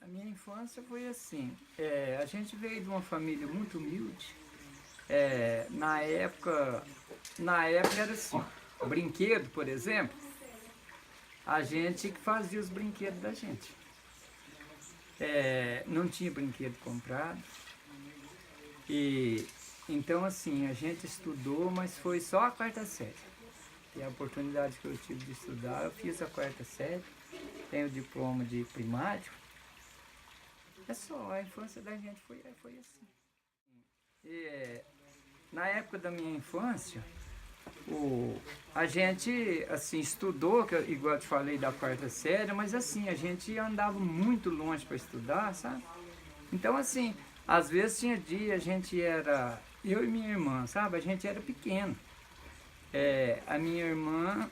minha infância foi assim, a gente veio de uma família muito humilde. Na época era assim, brinquedo, por exemplo, a gente que fazia os brinquedos da gente. Não tinha brinquedo comprado. E então assim, a gente estudou, mas foi só a quarta série. E a oportunidade que eu tive de estudar, eu fiz a quarta série, tenho o diploma de primário. É só, a infância da gente foi assim. E, na época da minha infância, a gente assim estudou, igual eu te falei da quarta série, mas assim, a gente andava muito longe para estudar, sabe? Então assim, às vezes tinha dia, eu e minha irmã, sabe? A gente era pequeno. A minha irmã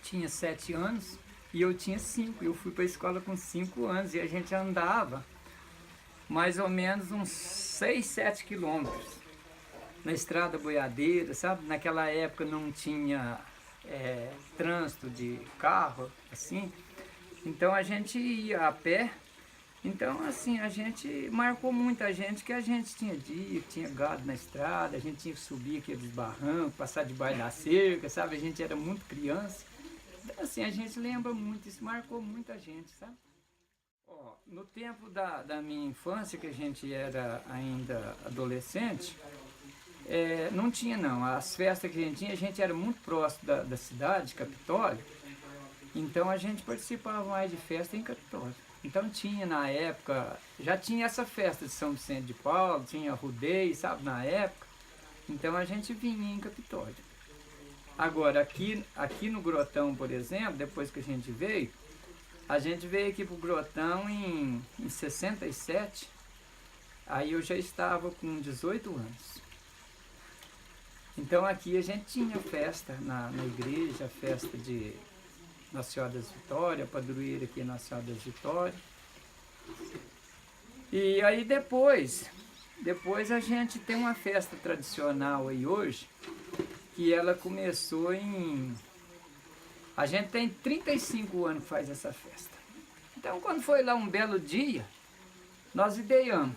tinha 7 anos e eu tinha 5. Eu fui para a escola com 5 anos e a gente andava mais ou menos uns 6, 7 quilômetros na estrada boiadeira, sabe? Naquela época não tinha trânsito de carro, assim. Então a gente ia a pé. Então assim, a gente marcou muita gente, que a gente tinha dia, tinha gado na estrada, a gente tinha que subir aqueles barrancos, passar debaixo da cerca, sabe? A gente era muito criança. Então assim, a gente lembra muito, isso marcou muita gente, sabe? No tempo da minha infância, que a gente era ainda adolescente, não tinha não. As festas que a gente era muito próximo da cidade, Capitólio, então a gente participava mais de festa em Capitólio. Então tinha na época, já tinha essa festa de São Vicente de Paulo, tinha rodeio, sabe, na época. Então a gente vinha em Capitólio. Agora, aqui no Grotão, por exemplo, depois que a gente veio aqui pro Grotão em 67, aí eu já estava com 18 anos. Então aqui a gente tinha festa na igreja, festa de Nossa Senhora das Vitórias, padroeira aqui Nossa Senhora das Vitórias. E aí depois a gente tem uma festa tradicional aí hoje, que ela começou a gente tem 35 anos que faz essa festa. Então quando foi lá um belo dia, nós ideamos,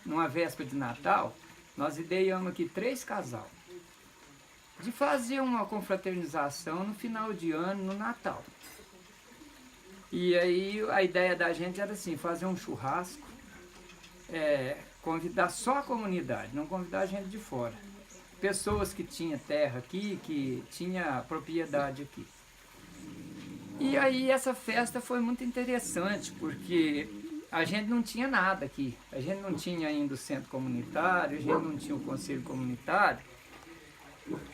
numa véspera de Natal, nós ideamos aqui 3 casal de fazer uma confraternização no final de ano, no Natal. E aí a ideia da gente era assim, fazer um churrasco, convidar só a comunidade, não convidar gente de fora. Pessoas que tinham terra aqui, que tinha propriedade aqui. E aí essa festa foi muito interessante, porque a gente não tinha nada aqui. A gente não tinha ainda o centro comunitário, a gente não tinha o conselho comunitário.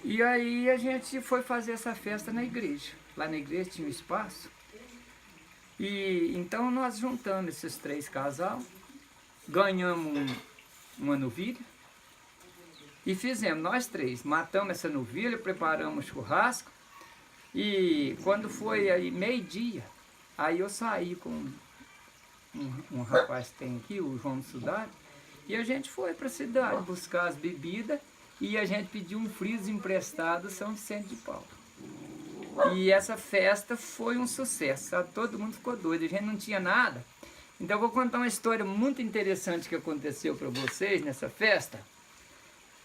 E aí a gente foi fazer essa festa na igreja. Lá na igreja tinha um espaço. E então nós juntamos esses 3 casal, ganhamos uma novilha e fizemos, nós 3, matamos essa novilha, preparamos churrasco. E quando foi aí meio-dia, aí eu saí com um rapaz que tem aqui, o João Sudade, e a gente foi para a cidade buscar as bebidas e a gente pediu um freezer emprestado São Vicente de Paulo. E essa festa foi um sucesso, sabe? Todo mundo ficou doido, a gente não tinha nada. Então eu vou contar uma história muito interessante que aconteceu para vocês nessa festa.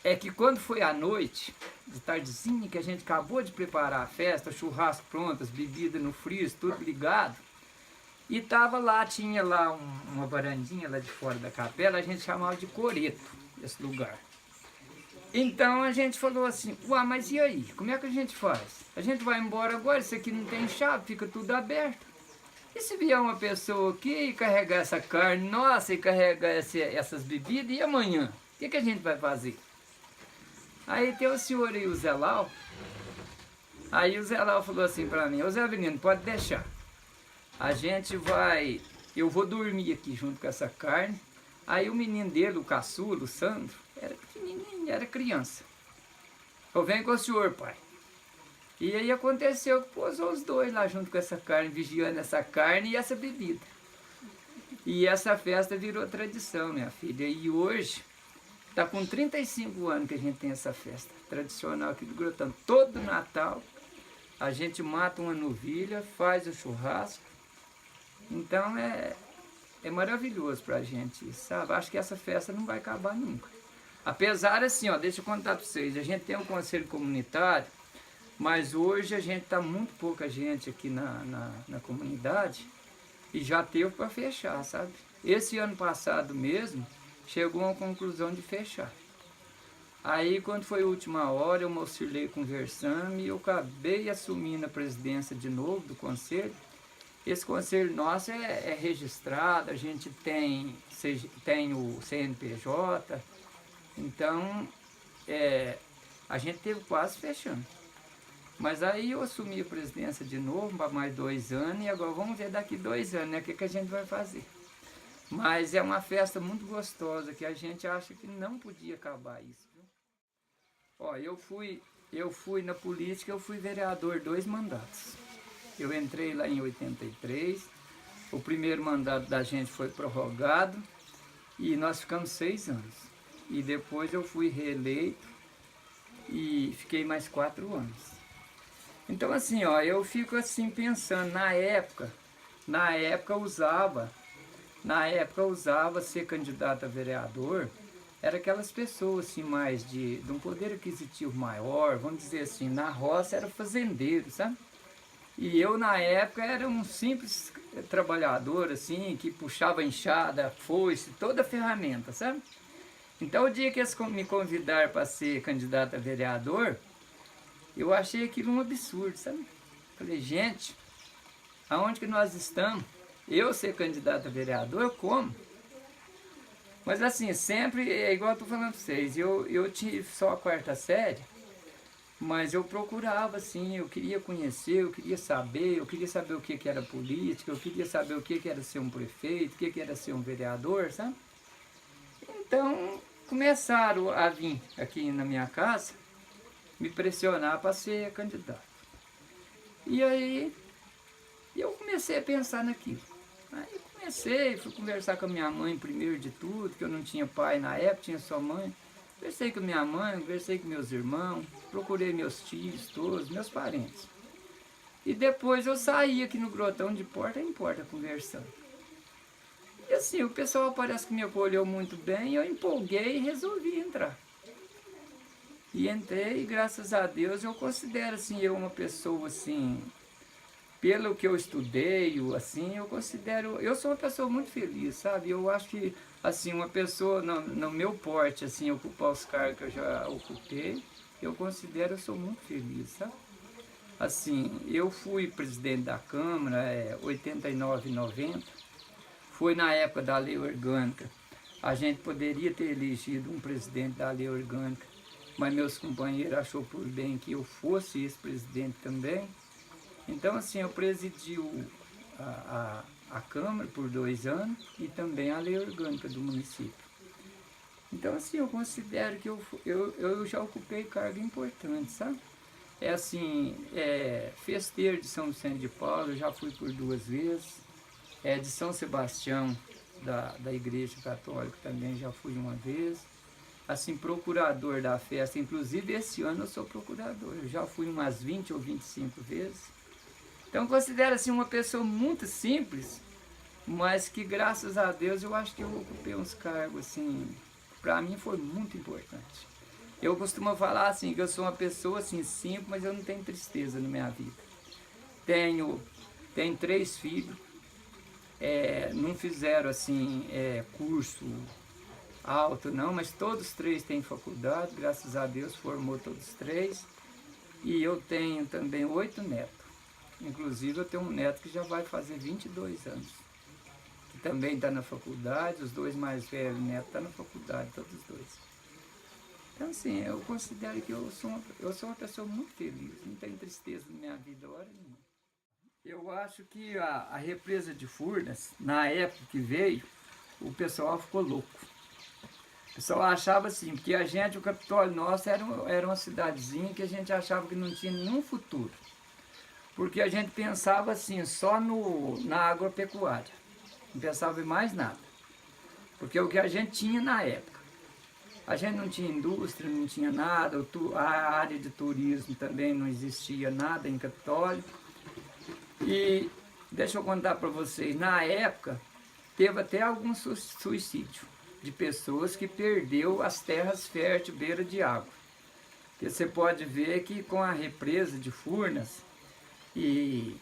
É que quando foi à noite, de tardezinha, que a gente acabou de preparar a festa, churrasco pronto, as bebidas no freezer, tudo ligado, e tava lá, tinha lá uma varandinha lá de fora da capela, a gente chamava de coreto, esse lugar. Então a gente falou assim, ué, mas e aí, como é que a gente faz? A gente vai embora agora, isso aqui não tem chave, fica tudo aberto. E se vier uma pessoa aqui e carregar essa carne nossa e carregar essas bebidas, e amanhã? O que a gente vai fazer? Aí tem o senhor aí, o Zé Lau. Aí o Zé Lau falou assim pra mim, ô Zé Avelino, pode deixar. Eu vou dormir aqui junto com essa carne. Aí o menino dele, o caçula, o Sandro, era pequenininho, era criança. Eu venho com o senhor, pai. E aí aconteceu que pousou os 2 lá junto com essa carne, vigiando essa carne e essa bebida. E essa festa virou tradição, minha filha. E hoje, está com 35 anos que a gente tem essa festa tradicional aqui do Grotão. Todo Natal, a gente mata uma novilha, faz o churrasco. Então é maravilhoso para a gente, sabe? Acho que essa festa não vai acabar nunca. Apesar assim, ó, deixa eu contar para vocês, a gente tem um conselho comunitário, mas hoje a gente está muito pouca gente aqui na comunidade e já teve para fechar, sabe? Esse ano passado mesmo, chegou a uma conclusão de fechar. Aí, quando foi a última hora, eu oscilei conversando e eu acabei assumindo a presidência de novo do conselho. Esse conselho nosso é registrado, a gente tem o CNPJ, então a gente teve quase fechando. Mas aí eu assumi a presidência de novo para mais 2 anos e agora vamos ver daqui 2 anos, né, o que a gente vai fazer. Mas é uma festa muito gostosa que a gente acha que não podia acabar isso. Viu? Ó, eu fui na política, eu fui vereador 2 mandatos. Eu entrei lá em 83, o primeiro mandato da gente foi prorrogado e nós ficamos 6 anos. E depois eu fui reeleito e fiquei mais 4 anos. Então assim, ó, eu fico assim pensando, na época usava ser candidato a vereador, era aquelas pessoas assim mais de um poder aquisitivo maior, vamos dizer assim, na roça era fazendeiro, sabe? E eu na época era um simples trabalhador assim, que puxava enxada, foice, toda a ferramenta, sabe? Então o dia que eles me convidaram para ser candidato a vereador, eu achei aquilo um absurdo, sabe? Falei, gente, aonde que nós estamos? Eu ser candidato a vereador, como? Mas assim, sempre, é igual eu estou falando para vocês, eu tive só a 4ª série, mas eu procurava assim, eu queria conhecer, eu queria saber o que era política, eu queria saber o que era ser um prefeito, o que era ser um vereador, sabe? Então, começaram a vir aqui na minha casa, me pressionar para ser candidato. E aí, eu comecei a pensar naquilo. Aí fui conversar com a minha mãe primeiro de tudo, que eu não tinha pai na época, tinha só mãe. Conversei com minha mãe, conversei com meus irmãos, procurei meus tios todos, meus parentes. E depois eu saí aqui no grotão de porta em porta conversando. E assim, o pessoal parece que me acolheu muito bem, eu empolguei e resolvi entrar. E entrei, e graças a Deus, eu considero assim, eu uma pessoa assim, pelo que eu estudei, assim, eu sou uma pessoa muito feliz, sabe? Eu acho que, assim, uma pessoa no meu porte, assim, ocupar os cargos que eu já ocupei, eu considero, eu sou muito feliz, sabe? Assim, eu fui presidente da Câmara, 89 e 90, foi na época da lei orgânica, a gente poderia ter elegido um presidente da lei orgânica, mas meus companheiros achou por bem que eu fosse esse presidente também. Então, assim, eu presidi a Câmara por 2 anos e também a lei orgânica do município. Então, assim, eu considero que eu já ocupei cargo importante, sabe? Festeiro de São Vicente de Paulo, eu já fui por 2 vezes. De São Sebastião, da Igreja Católica, também já fui 1 vez. Assim, procurador da festa, inclusive esse ano eu sou procurador, eu já fui umas 20 ou 25 vezes. Então eu considero assim uma pessoa muito simples, mas que graças a Deus eu acho que eu ocupei uns cargos assim, para mim foi muito importante. Eu costumo falar assim, que eu sou uma pessoa assim simples, mas eu não tenho tristeza na minha vida. Tenho 3 filhos, não fizeram assim curso alto não, mas todos 3 têm faculdade, graças a Deus formou todos 3. E eu tenho também 8 netos. Inclusive eu tenho um neto que já vai fazer 22 anos. Que também está na faculdade, os 2 mais velhos netos estão na faculdade, todos os 2. Então assim, eu considero que eu sou uma pessoa muito feliz, não tenho tristeza na minha vida hora nenhuma. Eu acho que a represa de Furnas, na época que veio, o pessoal ficou louco. O pessoal achava assim, que o Capitólio nosso era uma cidadezinha que a gente achava que não tinha nenhum futuro. Porque a gente pensava assim, só na agropecuária, não pensava em mais nada. Porque o que a gente tinha na época, a gente não tinha indústria, não tinha nada, a área de turismo também não existia nada em Capitólio. E deixa eu contar para vocês, na época, teve até algum suicídio de pessoas que perdeu as terras férteis beira de água. Porque você pode ver que com a represa de Furnas e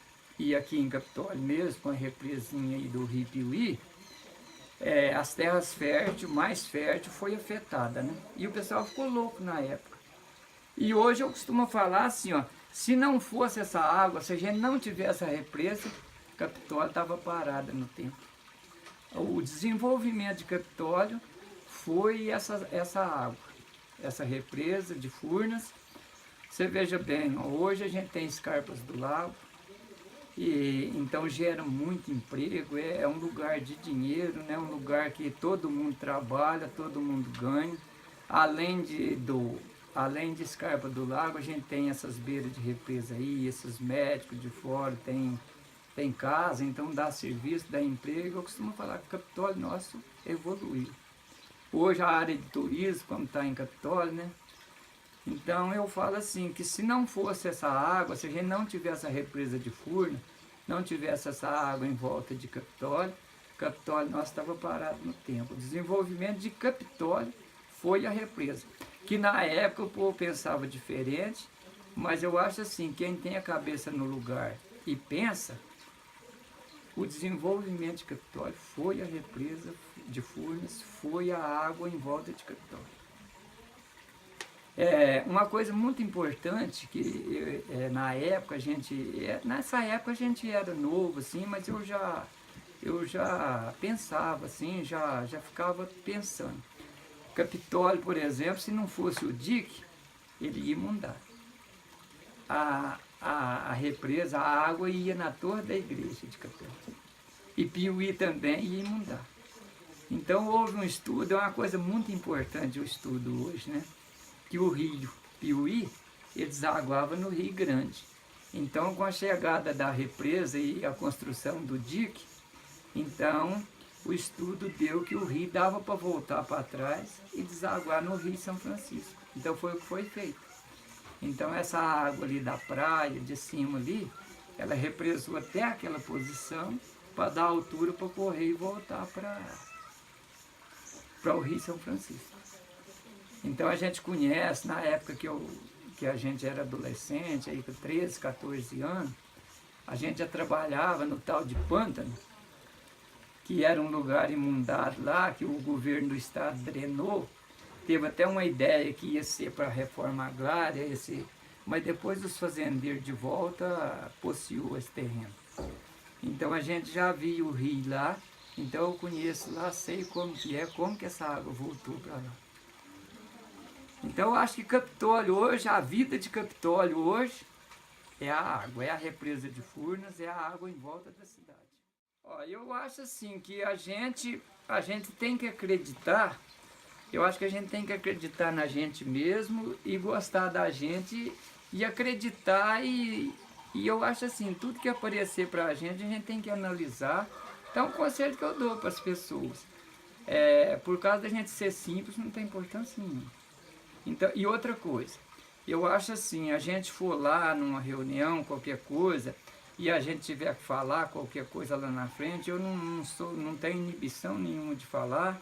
aqui em Capitólio mesmo, com a represinha aí do Rio Piuí, as terras férteis, mais fértil, foi afetada, né? E o pessoal ficou louco na época. E hoje eu costumo falar assim, ó, se não fosse essa água, se a gente não tivesse a represa, Capitólio estava parada no tempo. O desenvolvimento de Capitólio foi essa água, essa represa de Furnas. Você veja bem, hoje a gente tem escarpas do lago, e então gera muito emprego, é um lugar de dinheiro, né? Um lugar que todo mundo trabalha, todo mundo ganha. Além de escarpa do lago, a gente tem essas beiras de represa aí, esses médicos de fora, tem casa, então dá serviço, dá emprego. Eu costumo falar que o Capitólio nosso evoluiu. Hoje a área de turismo, como está em Capitólio, né? Então eu falo assim, que se não fosse essa água, se a gente não tivesse a represa de Furnas, não tivesse essa água em volta de Capitólio, Capitólio nosso estava parado no tempo. O desenvolvimento de Capitólio foi a represa, que na época o povo pensava diferente, mas eu acho assim, quem tem a cabeça no lugar e pensa, o desenvolvimento de Capitólio foi a represa de Furnas, foi a água em volta de Capitólio. Uma coisa muito importante que na época nessa época a gente era novo assim, mas eu já pensava assim, já ficava pensando. Capitólio, por exemplo, se não fosse o dique, ele ia inundar. A represa, a água ia na torre da igreja de Capitólio. E Piuí também ia inundar. Então houve um estudo, é uma coisa muito importante o estudo hoje, né? Que o rio Piuí, ele desaguava no Rio Grande. Então, com a chegada da represa e a construção do dique, então o estudo deu que o rio dava para voltar para trás e desaguar no Rio São Francisco. Então foi o que foi feito. Então essa água ali da praia, de cima ali, ela represou até aquela posição para dar altura para correr e voltar para o Rio São Francisco. Então a gente conhece, na época que a gente era adolescente, aí com 13, 14 anos, a gente já trabalhava no tal de Pântano, que era um lugar inundado lá, que o governo do estado drenou. Teve até uma ideia que ia ser para a reforma agrária, mas depois os fazendeiros de volta possuíam esse terreno. Então a gente já viu o rio lá, então eu conheço lá, sei como que essa água voltou para lá. Então eu acho que Capitólio hoje, a vida de Capitólio hoje, é a água, é a represa de Furnas, é a água em volta da cidade. Eu acho assim que a gente tem que acreditar, eu acho que a gente tem que acreditar na gente mesmo e gostar da gente e acreditar e eu acho assim, tudo que aparecer para a gente tem que analisar. Então, o conselho que eu dou para as pessoas, por causa da gente ser simples, não tem importância nenhuma. Então, e outra coisa, eu acho assim, a gente for lá numa reunião, qualquer coisa, e a gente tiver que falar qualquer coisa lá na frente, eu não tenho inibição nenhuma de falar,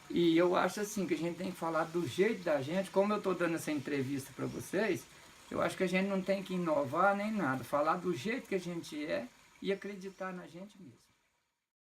e eu acho assim, que a gente tem que falar do jeito da gente, como eu estou dando essa entrevista para vocês, eu acho que a gente não tem que inovar nem nada, falar do jeito que a gente é e acreditar na gente mesmo.